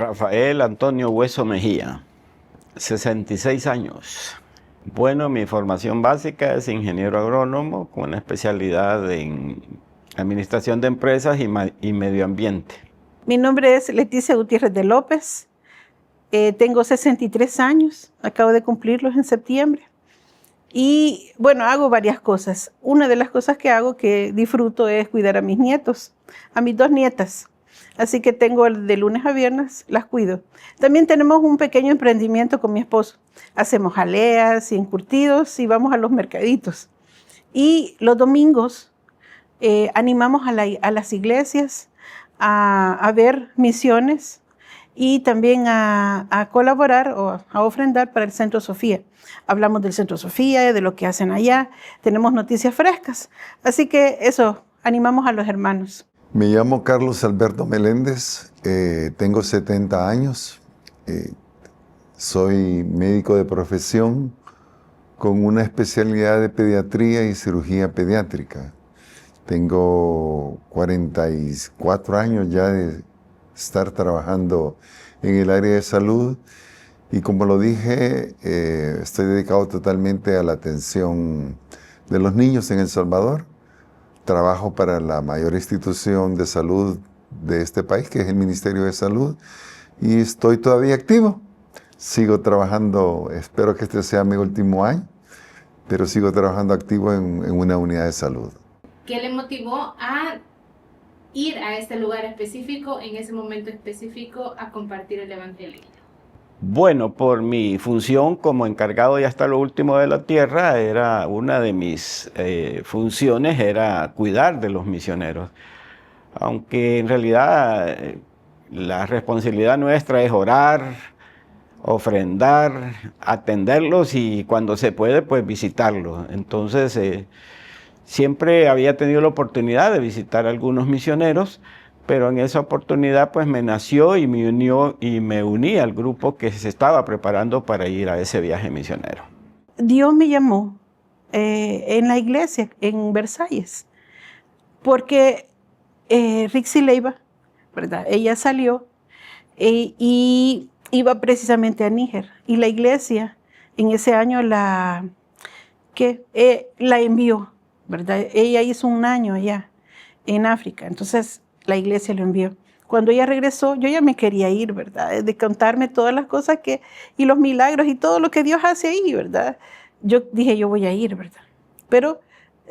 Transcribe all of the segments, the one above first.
Rafael Antonio Hueso Mejía, 66 años. Bueno, mi formación básica es ingeniero agrónomo con una especialidad en administración de empresas y medio ambiente. Mi nombre es Leticia Gutiérrez de López. Tengo 63 años, acabo de cumplirlos en septiembre. Y bueno, hago varias cosas. Una de las cosas que hago que disfruto es cuidar a mis nietos, a mis 2 nietas. Así que tengo de lunes a viernes, las cuido. También tenemos un pequeño emprendimiento con mi esposo. Hacemos jaleas y encurtidos y vamos a los mercaditos. Y los domingos animamos a las iglesias a ver misiones y también a colaborar o a ofrendar para el Centro Sofía. Hablamos del Centro Sofía, de lo que hacen allá, tenemos noticias frescas. Así que eso, animamos a los hermanos. Me llamo Carlos Alberto Meléndez, tengo 70 años, soy médico de profesión con una especialidad de pediatría y cirugía pediátrica. Tengo 44 años ya de estar trabajando en el área de salud y como lo dije, estoy dedicado totalmente a la atención de los niños en El Salvador. Trabajo para la mayor institución de salud de este país, que es el Ministerio de Salud, y estoy todavía activo. Sigo trabajando, espero que este sea mi último año, pero sigo trabajando activo en una unidad de salud. ¿Qué le motivó a ir a este lugar específico, en ese momento específico, a compartir el Evangelio? Bueno, por mi función como encargado de hasta lo último de la tierra, era una de mis funciones era cuidar de los misioneros. Aunque en realidad la responsabilidad nuestra es orar, ofrendar, atenderlos y cuando se puede, pues visitarlos. Entonces, siempre había tenido la oportunidad de visitar a algunos misioneros, pero en esa oportunidad pues me nació y me uní al grupo que se estaba preparando para ir a ese viaje misionero. Dios me llamó en la iglesia, en Versalles, porque Rixi Leiva, ¿verdad? Ella salió y iba precisamente a Níger, y la iglesia en ese año la envió, ¿verdad? Ella hizo un año allá en África, entonces la iglesia lo envió. Cuando ella regresó, yo ya me quería ir, ¿verdad? De contarme todas las cosas y los milagros y todo lo que Dios hace ahí, ¿verdad? Yo dije, yo voy a ir, ¿verdad? Pero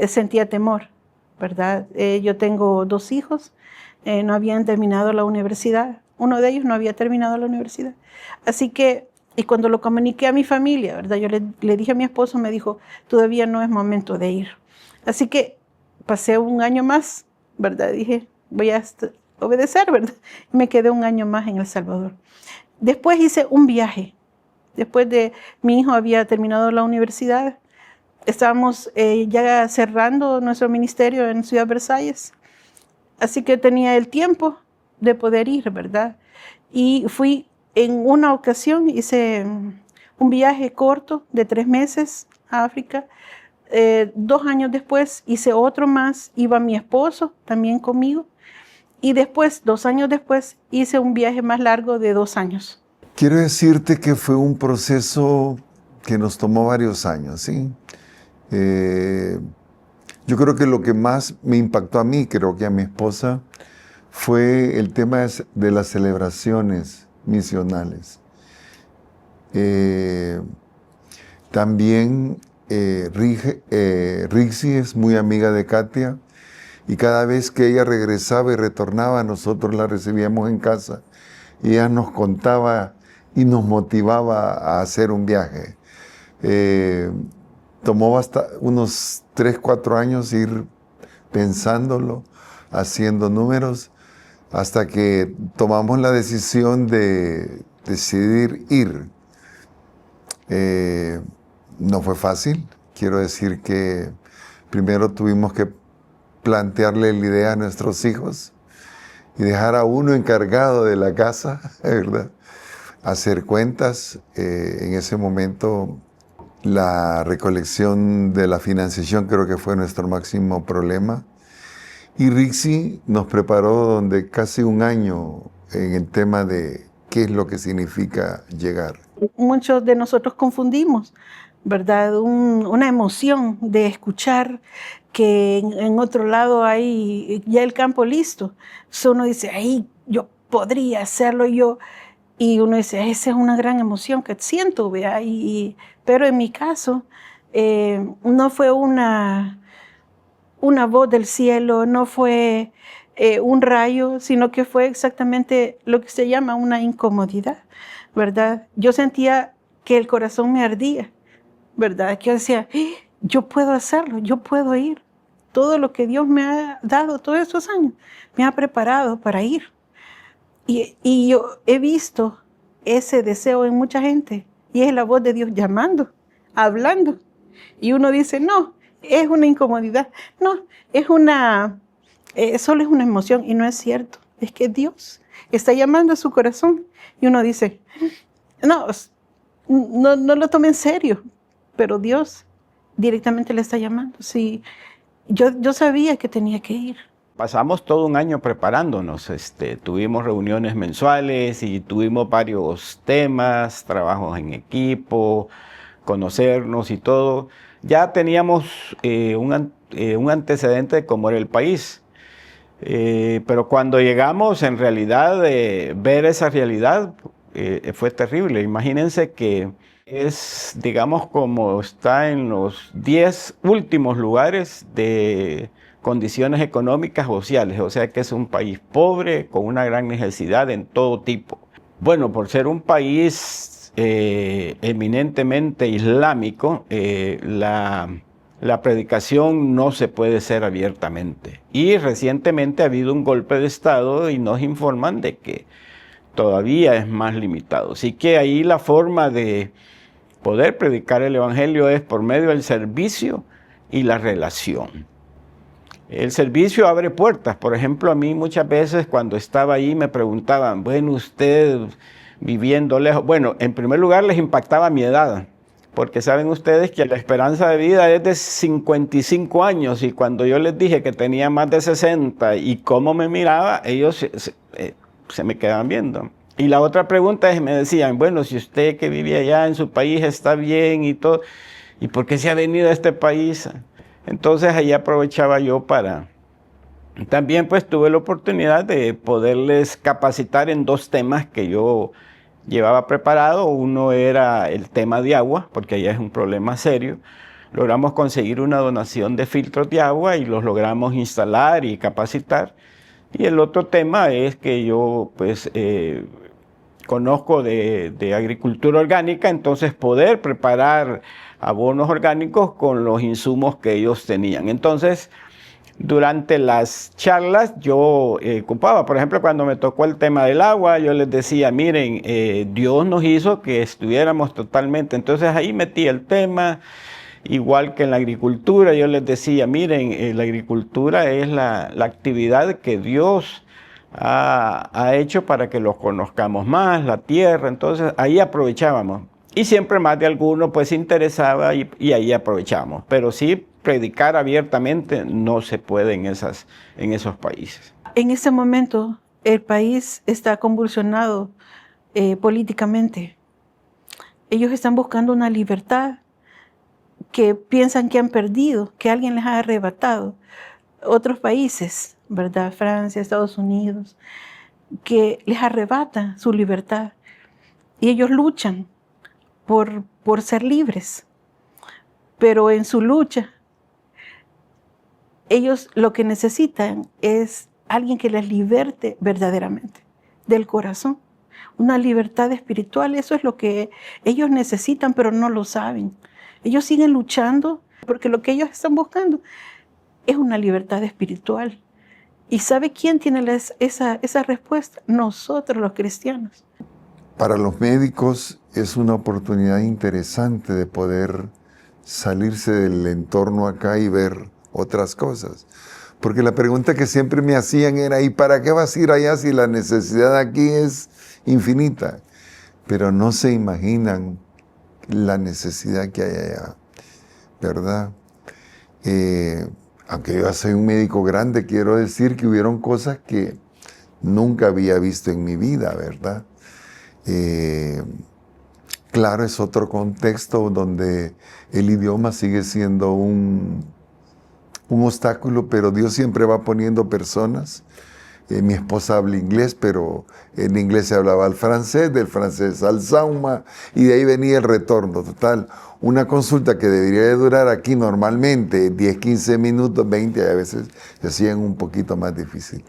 sentía temor, ¿verdad? Yo tengo 2 hijos, no habían terminado la universidad. Uno de ellos no había terminado la universidad. Así que, y cuando lo comuniqué a mi familia, ¿verdad? Yo le dije a mi esposo, me dijo, todavía no es momento de ir. Así que pasé un año más, ¿verdad? Dije, voy a obedecer, ¿verdad? Me quedé un año más en El Salvador. Después hice un viaje. Después de mi hijo había terminado la universidad, estábamos ya cerrando nuestro ministerio en Ciudad Versalles. Así que tenía el tiempo de poder ir, ¿verdad? Y fui en una ocasión, hice un viaje corto de 3 meses a África. 2 años después hice otro más, iba mi esposo también conmigo. Y después, 2 años después, hice un viaje más largo de 2 años. Quiero decirte que fue un proceso que nos tomó varios años, ¿sí? Yo creo que lo que más me impactó a mí, creo que a mi esposa, fue el tema de las celebraciones misionales. También Rixi es muy amiga de Katia, y cada vez que ella regresaba y retornaba, nosotros la recibíamos en casa y ella nos contaba y nos motivaba a hacer un viaje. Tomó hasta unos 3, 4 años ir pensándolo, haciendo números, hasta que tomamos la decisión de decidir ir. No fue fácil, quiero decir que primero tuvimos que plantearle la idea a nuestros hijos y dejar a uno encargado de la casa, ¿verdad? Hacer cuentas. En ese momento la recolección de la financiación creo que fue nuestro máximo problema. Y Rixi nos preparó donde casi un año en el tema de qué es lo que significa llegar. Muchos de nosotros confundimos, ¿verdad? Una emoción de escuchar que en otro lado hay ya el campo listo. Entonces uno dice, ay, yo podría hacerlo yo. Y uno dice, esa es una gran emoción que siento, ¿vea? Pero en mi caso, no fue una voz del cielo, no fue un rayo, sino que fue exactamente lo que se llama una incomodidad, ¿verdad? Yo sentía que el corazón me ardía, ¿verdad? Que yo decía, yo puedo hacerlo, yo puedo ir. Todo lo que Dios me ha dado todos estos años, me ha preparado para ir. Y yo he visto ese deseo en mucha gente, y es la voz de Dios llamando, hablando. Y uno dice, no, es una incomodidad. No, solo es una emoción, y no es cierto. Es que Dios está llamando a su corazón. Y uno dice, no lo tome en serio, pero Dios directamente le está llamando. Sí, yo sabía que tenía que ir. Pasamos todo un año preparándonos, tuvimos reuniones mensuales y tuvimos varios temas, trabajos en equipo, conocernos y todo. Ya teníamos un antecedente de cómo era el país, pero cuando llegamos, en realidad, ver esa realidad fue terrible. Imagínense que es, digamos, como está en los 10 últimos lugares de condiciones económicas sociales, o sea que es un país pobre con una gran necesidad en todo tipo. Bueno, por ser un país eminentemente islámico, la predicación no se puede hacer abiertamente. Y recientemente ha habido un golpe de Estado y nos informan de que todavía es más limitado. Así que ahí la forma de poder predicar el Evangelio es por medio del servicio y la relación. El servicio abre puertas. Por ejemplo, a mí muchas veces cuando estaba ahí me preguntaban, bueno, usted viviendo lejos. Bueno, en primer lugar les impactaba mi edad, porque saben ustedes que la esperanza de vida es de 55 años y cuando yo les dije que tenía más de 60 y cómo me miraba, ellos se me quedaban viendo. Y la otra pregunta es, me decían, bueno, si usted que vive allá en su país está bien y todo, ¿y por qué se ha venido a este país? Entonces ahí aprovechaba yo para... También pues tuve la oportunidad de poderles capacitar en 2 temas que yo llevaba preparado. Uno era el tema de agua, porque allá es un problema serio. Logramos conseguir una donación de filtros de agua y los logramos instalar y capacitar. Y el otro tema es que yo pues conozco de agricultura orgánica, entonces poder preparar abonos orgánicos con los insumos que ellos tenían. Entonces, durante las charlas yo ocupaba, por ejemplo, cuando me tocó el tema del agua, yo les decía, miren, Dios nos hizo que estuviéramos totalmente, entonces ahí metí el tema, igual que en la agricultura, yo les decía, miren, la agricultura es la actividad que Dios ha hecho para que los conozcamos más, la tierra, entonces ahí aprovechábamos. Y siempre más de alguno pues interesaba y ahí aprovechamos. Pero sí, predicar abiertamente no se puede en esos países. En este momento el país está convulsionado políticamente. Ellos están buscando una libertad que piensan que han perdido, que alguien les ha arrebatado. Otros países, ¿verdad? Francia, Estados Unidos, que les arrebata su libertad. Y ellos luchan por ser libres. Pero en su lucha, ellos lo que necesitan es alguien que les liberte verdaderamente, del corazón. Una libertad espiritual, eso es lo que ellos necesitan, pero no lo saben. Ellos siguen luchando porque lo que ellos están buscando es una libertad espiritual. ¿Y sabe quién tiene esa respuesta? Nosotros los cristianos. Para los médicos es una oportunidad interesante de poder salirse del entorno acá y ver otras cosas. Porque la pregunta que siempre me hacían era, ¿y para qué vas a ir allá si la necesidad aquí es infinita? Pero no se imaginan la necesidad que hay allá, ¿verdad? Aunque yo soy un médico grande, quiero decir que hubieron cosas que nunca había visto en mi vida, ¿verdad? Claro, es otro contexto donde el idioma sigue siendo un obstáculo, pero Dios siempre va poniendo personas. Mi esposa habla inglés, pero en inglés se hablaba al francés, del francés al sauma, y de ahí venía el retorno. Total, una consulta que debería de durar aquí normalmente 10, 15 minutos, 20, a veces se hacían un poquito más difícil.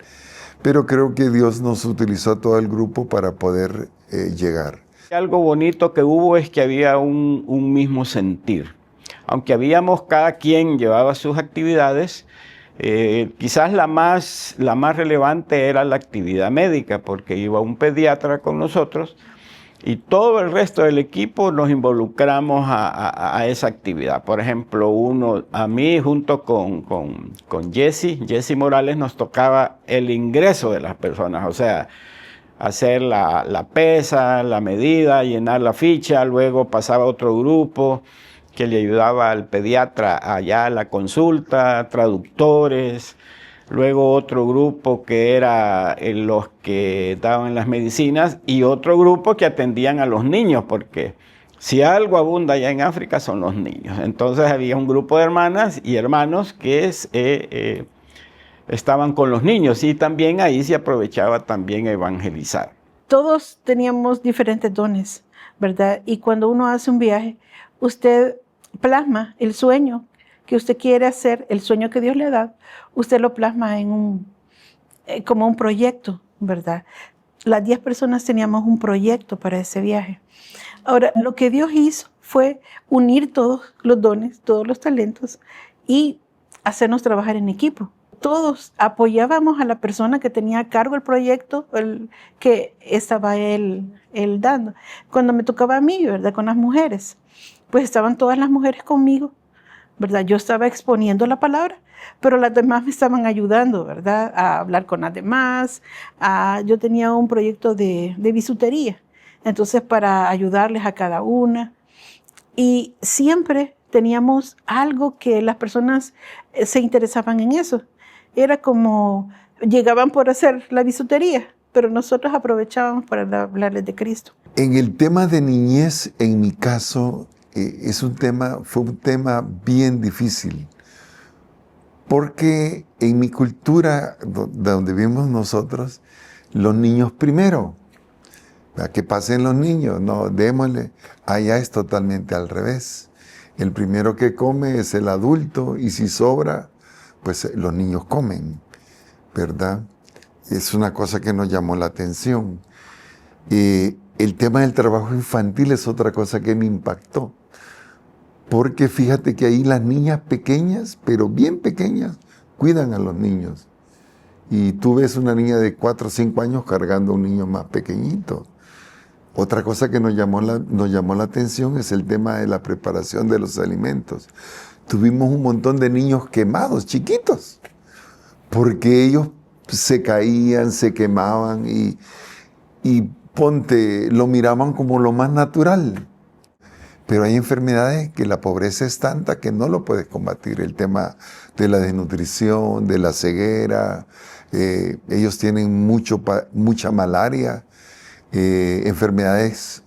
Pero creo que Dios nos utilizó a todo el grupo para poder llegar. Algo bonito que hubo es que había un mismo sentir. Aunque cada quien llevaba sus actividades, quizás la más relevante era la actividad médica, porque iba un pediatra con nosotros y todo el resto del equipo nos involucramos a esa actividad. Por ejemplo, a mí junto con Jesse Morales, nos tocaba el ingreso de las personas, o sea, hacer la pesa, la medida, llenar la ficha, luego pasaba otro grupo que le ayudaba al pediatra allá a la consulta, traductores, luego otro grupo que era los que daban las medicinas y otro grupo que atendían a los niños, porque si algo abunda allá en África son los niños. Entonces había un grupo de hermanas y hermanos que estaban con los niños y también ahí se aprovechaba también a evangelizar. Todos teníamos diferentes dones, ¿verdad? Y cuando uno hace un viaje, usted plasma el sueño que usted quiere hacer, el sueño que Dios le ha dado, usted lo plasma en como un proyecto, ¿verdad? Las 10 personas teníamos un proyecto para ese viaje. Ahora, lo que Dios hizo fue unir todos los dones, todos los talentos y hacernos trabajar en equipo. Todos apoyábamos a la persona que tenía a cargo el proyecto que estaba él dando. Cuando me tocaba a mí, ¿verdad? Con las mujeres, pues estaban todas las mujeres conmigo, ¿verdad? Yo estaba exponiendo la palabra, pero las demás me estaban ayudando, ¿verdad? A hablar con las demás. Yo tenía un proyecto de bisutería, entonces para ayudarles a cada una. Y siempre teníamos algo que las personas se interesaban en eso. Era como, llegaban por hacer la bisutería, pero nosotros aprovechábamos para hablarles de Cristo. En el tema de niñez, en mi caso, fue un tema bien difícil, porque en mi cultura, donde vivimos nosotros, los niños primero, para que pasen los niños, no, démosle. Allá es totalmente al revés. El primero que come es el adulto y si sobra, pues los niños comen, ¿verdad? Es una cosa que nos llamó la atención. El tema del trabajo infantil es otra cosa que me impactó, porque fíjate que ahí las niñas pequeñas, pero bien pequeñas, cuidan a los niños. Y tú ves una niña de 4 o 5 años cargando a un niño más pequeñito. Otra cosa que nos llamó la atención es el tema de la preparación de los alimentos. Tuvimos un montón de niños quemados, chiquitos, porque ellos se caían, se quemaban y lo miraban como lo más natural. Pero hay enfermedades que la pobreza es tanta que no lo puedes combatir. El tema de la desnutrición, de la ceguera, ellos tienen mucha malaria, enfermedades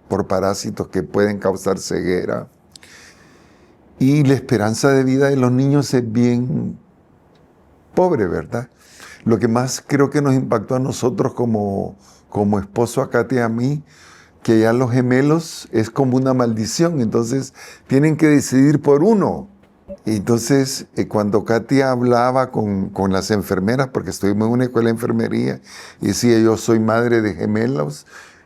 por parásitos que pueden causar ceguera. Y la esperanza de vida de los niños es bien pobre, ¿verdad? Lo que más creo que nos impactó a nosotros como esposo, a Katia y a mí, que ya los gemelos es como una maldición, entonces tienen que decidir por uno. Entonces, cuando Katia hablaba con las enfermeras, porque estuvimos en una escuela de enfermería, y decía, yo soy madre de gemelos,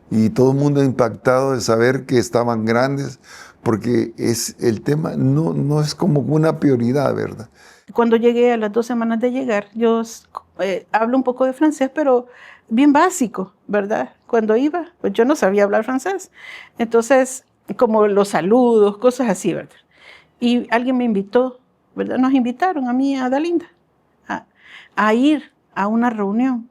y todo el mundo impactado de saber que estaban grandes, porque el tema no es como una prioridad, ¿verdad? Cuando llegué, a las 2 semanas de llegar, yo hablo un poco de francés, pero bien básico, ¿verdad? Cuando iba, pues yo no sabía hablar francés. Entonces, como los saludos, cosas así, ¿verdad? Y alguien me invitó, ¿verdad? Nos invitaron a mí, a Dalinda, a ir a una reunión.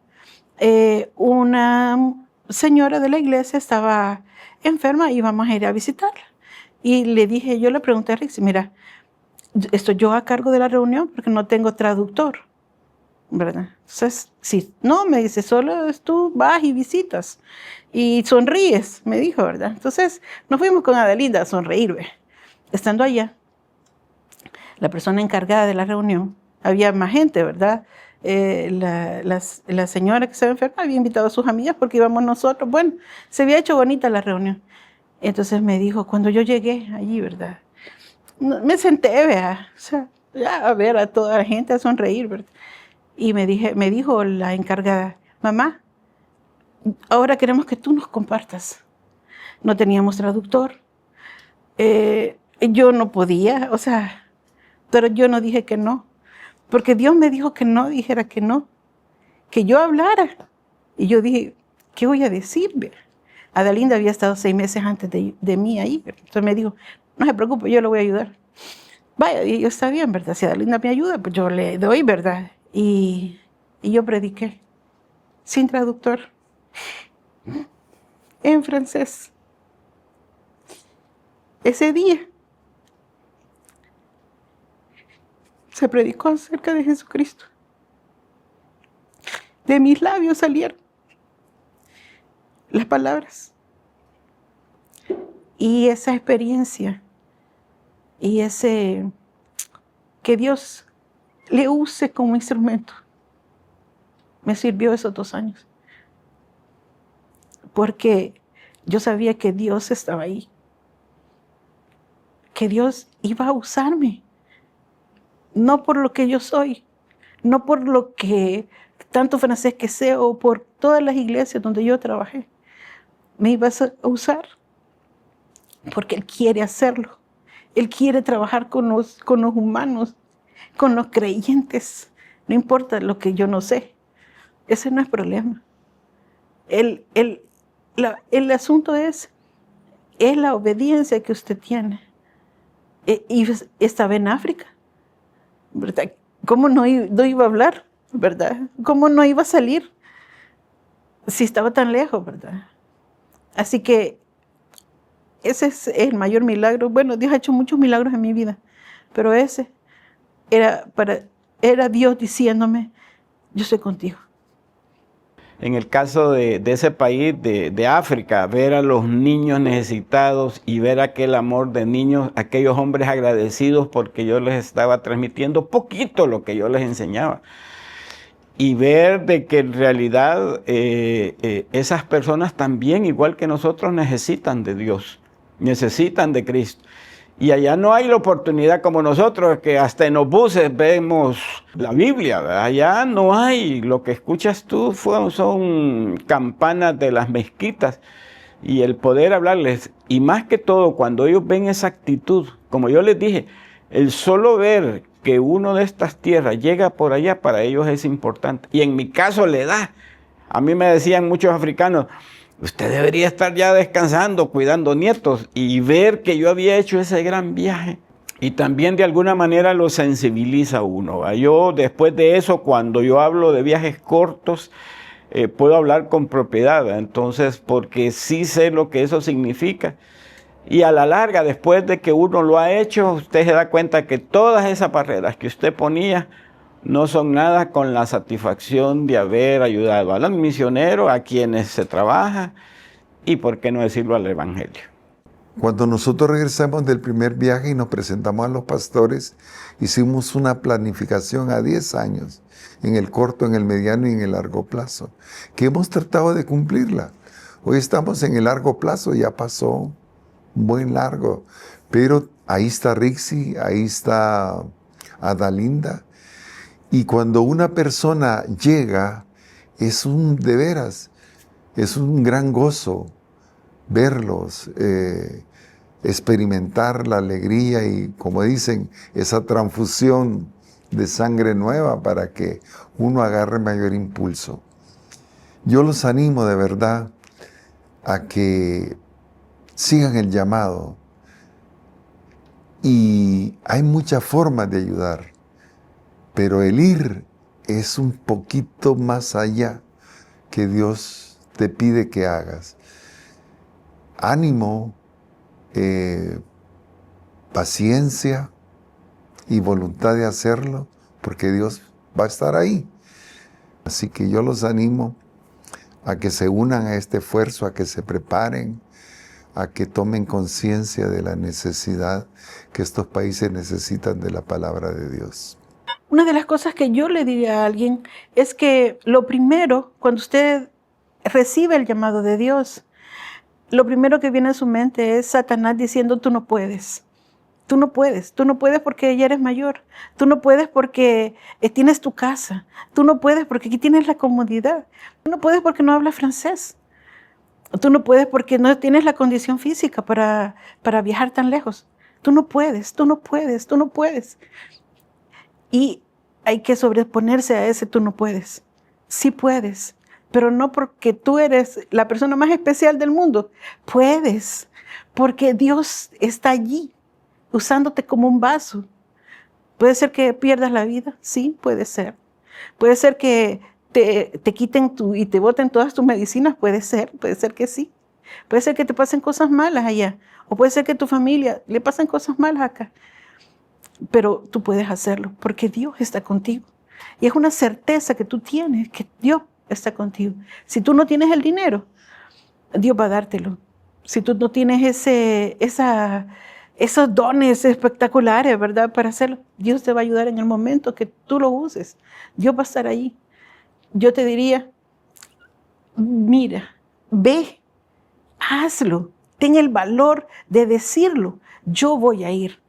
Una señora de la iglesia estaba enferma y íbamos a ir a visitarla. Y yo le pregunté a Rixi, mira, estoy yo a cargo de la reunión porque no tengo traductor. ¿verdad? Entonces, si no, me dice, solo tú vas y visitas y sonríes, me dijo, ¿verdad? Entonces, nos fuimos con Adelinda a sonreír, ¿ve? Estando allá, la persona encargada de la reunión, había más gente, ¿verdad? La señora que se había enfermado había invitado a sus amigas porque íbamos nosotros. Bueno, se había hecho bonita la reunión. Entonces me dijo, cuando yo llegué allí, ¿verdad? Me senté, vea, o sea, ya a ver a toda la gente a sonreír, ¿verdad? Y me dijo la encargada, mamá, ahora queremos que tú nos compartas. No teníamos traductor. Yo no podía, o sea, pero yo no dije que no, porque Dios me dijo que no dijera que no, que yo hablara. Y yo dije, ¿qué voy a decir? Adelinda había estado 6 meses antes de mí ahí. Entonces me dijo, no se preocupe, yo le voy a ayudar. Vaya, y yo está bien, ¿verdad? Si Adelinda me ayuda, pues yo le doy, ¿verdad? Y yo prediqué, sin traductor, en francés. Ese día se predicó acerca de Jesucristo. De mis labios salieron las palabras. Y esa experiencia, y ese que Dios le use como instrumento, me sirvió esos 2 años. Porque yo sabía que Dios estaba ahí. Que Dios iba a usarme. No por lo que yo soy, no por lo que tanto francés que sé o por todas las iglesias donde yo trabajé. Me iba a usar porque Él quiere hacerlo. Él quiere trabajar con los humanos, con los creyentes. No importa lo que yo no sé. Ese no es problema. El asunto es la obediencia que usted tiene. Y estaba en África, ¿verdad? ¿Cómo no iba a hablar, verdad? ¿Cómo no iba a salir si estaba tan lejos, verdad? Así que ese es el mayor milagro. Bueno, Dios ha hecho muchos milagros en mi vida, pero ese era Dios diciéndome, yo estoy contigo. En el caso de ese país de África, ver a los niños necesitados y ver aquel amor de niños, aquellos hombres agradecidos porque yo les estaba transmitiendo poquito lo que yo les enseñaba. Y ver de que en realidad esas personas también, igual que nosotros, necesitan de Dios, necesitan de Cristo. Y allá no hay la oportunidad como nosotros, que hasta en los buses vemos la Biblia, ¿verdad? Allá no hay, lo que escuchas tú son campanas de las mezquitas y el poder hablarles. Y más que todo, cuando ellos ven esa actitud, como yo les dije, el solo ver que uno de estas tierras llega por allá, para ellos es importante. Y en mi caso le da. A mí me decían muchos africanos, usted debería estar ya descansando, cuidando nietos, y ver que yo había hecho ese gran viaje. Y también de alguna manera lo sensibiliza a uno, ¿va? Yo después de eso, cuando yo hablo de viajes cortos, puedo hablar con propiedad, ¿va? Entonces, porque sí sé lo que eso significa. Y a la larga, después de que uno lo ha hecho, usted se da cuenta que todas esas barreras que usted ponía no son nada con la satisfacción de haber ayudado a los misioneros, a quienes se trabaja, y por qué no decirlo, al evangelio. Cuando nosotros regresamos del primer viaje y nos presentamos a los pastores, hicimos una planificación a 10 años, en el corto, en el mediano y en el largo plazo, que hemos tratado de cumplirla. Hoy estamos en el largo plazo, ya pasó un buen largo, pero ahí está Rixi, ahí está Adelinda. Y cuando una persona llega, es de veras, es un gran gozo verlos, experimentar la alegría y, como dicen, esa transfusión de sangre nueva para que uno agarre mayor impulso. Yo los animo de verdad a que sigan el llamado. Y hay muchas formas de ayudar. Pero el ir es un poquito más allá que Dios te pide que hagas. Ánimo, paciencia y voluntad de hacerlo, porque Dios va a estar ahí. Así que yo los animo a que se unan a este esfuerzo, a que se preparen, a que tomen conciencia de la necesidad que estos países necesitan de la palabra de Dios. Una de las cosas que yo le diría a alguien es que lo primero, cuando usted recibe el llamado de Dios, lo primero que viene a su mente es Satanás diciendo: tú no puedes. Tú no puedes porque ya eres mayor. Tú no puedes porque tienes tu casa. Tú no puedes porque aquí tienes la comodidad. Tú no puedes porque no hablas francés. Tú no puedes porque no tienes la condición física para viajar tan lejos. Tú no puedes. Y hay que sobreponerse a ese tú no puedes. Sí puedes, pero no porque tú eres la persona más especial del mundo. Puedes, porque Dios está allí, usándote como un vaso. ¿Puede ser que pierdas la vida? Sí, puede ser. Puede ser que te quiten y te boten todas tus medicinas. Puede ser que sí. Puede ser que te pasen cosas malas allá. O puede ser que a tu familia le pasen cosas malas acá. Pero tú puedes hacerlo porque Dios está contigo. Y es una certeza que tú tienes, que Dios está contigo. Si tú no tienes el dinero, Dios va a dártelo. Si tú no tienes esos dones espectaculares, ¿verdad?, para hacerlo, Dios te va a ayudar en el momento que tú lo uses. Dios va a estar ahí. Yo te diría, mira, ve, hazlo. Ten el valor de decirlo. Yo voy a ir.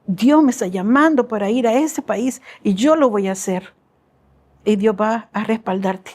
Dios me está llamando para ir a ese país y yo lo voy a hacer. Y Dios va a respaldarte.